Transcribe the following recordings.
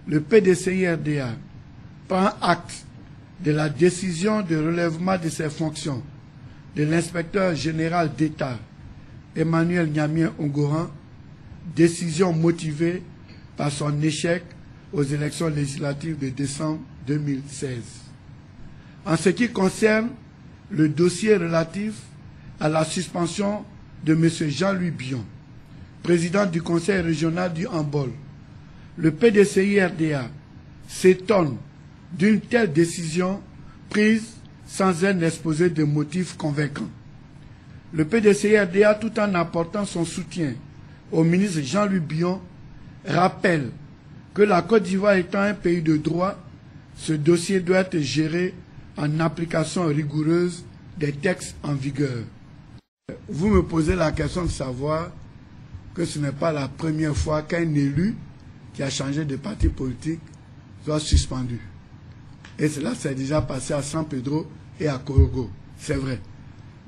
le PDCI-RDA prend acte de la décision de relèvement de ses fonctions de l'inspecteur général d'État Emmanuel Niamien Ongoran, décision motivée par son échec aux élections législatives de décembre 2016. En ce qui concerne le dossier relatif à la suspension de M. Jean-Louis Bion, président du Conseil régional du handball, le PDCI-RDA s'étonne d'une telle décision prise sans un exposé de motifs convaincants. Le PDCI-RDA, tout en apportant son soutien au ministre Jean-Louis Bion, rappelle que la Côte d'Ivoire étant un pays de droit, ce dossier doit être géré en application rigoureuse des textes en vigueur. Vous me posez la question de savoir que ce n'est pas la première fois qu'un élu qui a changé de parti politique soit suspendu. Et cela s'est déjà passé à San Pedro et à Korogo, c'est vrai.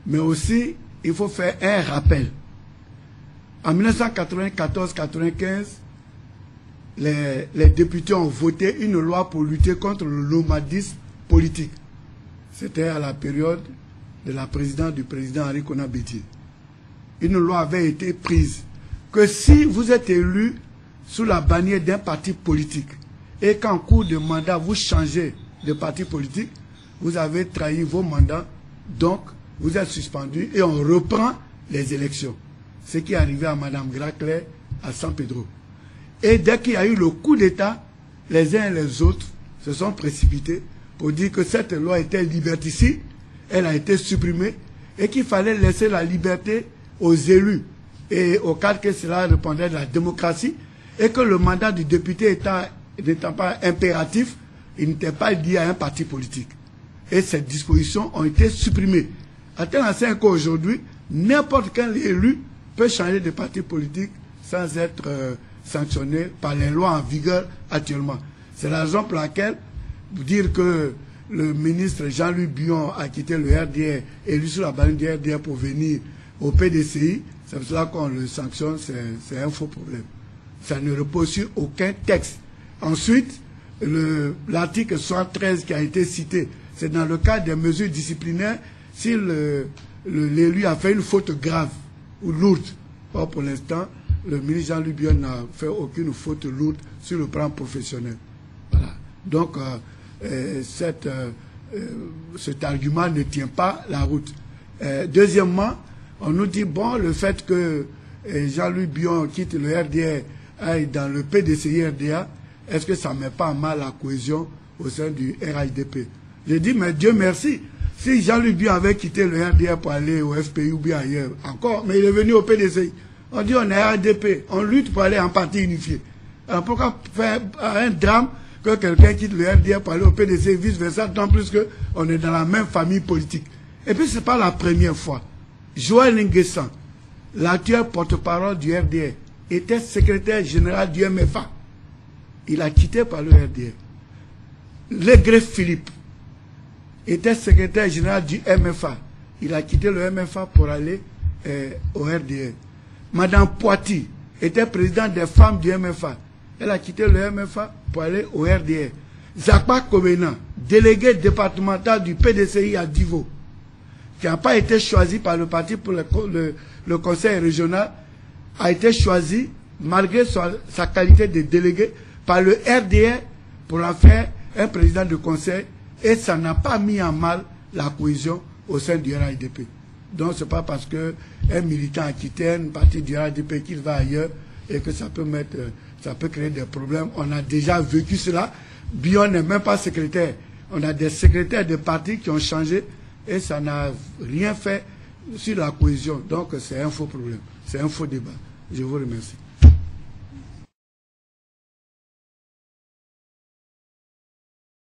Mais aussi, il faut faire un rappel. En 1994-95, les députés ont voté une loi pour lutter contre le nomadisme politique. C'était à la période de la présidence du président Henri Konan Bédié. Une loi avait été prise que si vous êtes élu sous la bannière d'un parti politique et qu'en cours de mandat vous changez de parti politique, vous avez trahi vos mandats, donc vous êtes suspendu et on reprend les élections. Ce qui est arrivé à Mme Gracler à San Pedro. Et dès qu'il y a eu le coup d'État, les uns et les autres se sont précipités pour dire que cette loi était liberticide, elle a été supprimée et qu'il fallait laisser la liberté aux élus et au cas que cela répondait de la démocratie et que le mandat du député n'étant pas impératif, il n'était pas lié à un parti politique. Et ces dispositions ont été supprimées. À tel enseigne qu'aujourd'hui, n'importe quel élu peut changer de parti politique sans être sanctionné par les lois en vigueur actuellement. C'est la raison pour laquelle vous dire que le ministre Jean-Louis Bion a quitté le RDR, élu sur la bannière du RDR pour venir au PDCI, c'est pour cela qu'on le sanctionne, c'est un faux problème. Ça ne repose sur aucun texte. Ensuite, l'article 113 qui a été cité, c'est dans le cadre des mesures disciplinaires si l'élu a fait une faute grave ou lourde. Or, pour l'instant, le ministre Jean-Louis Bion n'a fait aucune faute lourde sur le plan professionnel. Voilà. Donc, cet argument ne tient pas la route. Deuxièmement, on nous dit, bon, le fait que Jean-Louis Bion quitte le RDR aille dans le PDCI-RDA, est-ce que ça ne met pas en mal la cohésion au sein du RHDP? J'ai dit, mais Dieu merci, si Jean-Louis Bion avait quitté le RDR pour aller au FPI ou bien ailleurs, encore, mais il est venu au PDCI. On dit, on est RHDP, on lutte pour aller en parti unifié. Alors pourquoi faire un drame que quelqu'un quitte le RDR pour aller au PDCI, vice-versa, d'autant plus qu'on est dans la même famille politique. Et puis, ce n'est pas la première fois. Joël Nguessan, l'actuel porte-parole du RDR, était secrétaire général du MFA. Il a quitté par le RDR. Legré Philippe était secrétaire général du MFA. Il a quitté le MFA pour aller au RDR. Madame Poiti était présidente des femmes du MFA. Elle a quitté le MFA pour aller au RDR. Zakpa Kobena, délégué départemental du PDCI à Divo, qui n'a pas été choisi par le parti pour le conseil régional, a été choisi, malgré sa qualité de délégué, par le RDR pour en faire un président de conseil, et ça n'a pas mis en mal la cohésion au sein du RHDP. Donc ce n'est pas parce qu'un militant a quitté une partie du RHDP qu'il va ailleurs et que ça peut créer des problèmes. On a déjà vécu cela. Bion n'est même pas secrétaire. On a des secrétaires de partis qui ont changé et ça n'a rien fait sur la cohésion. Donc c'est un faux problème. C'est un faux débat. Je vous remercie.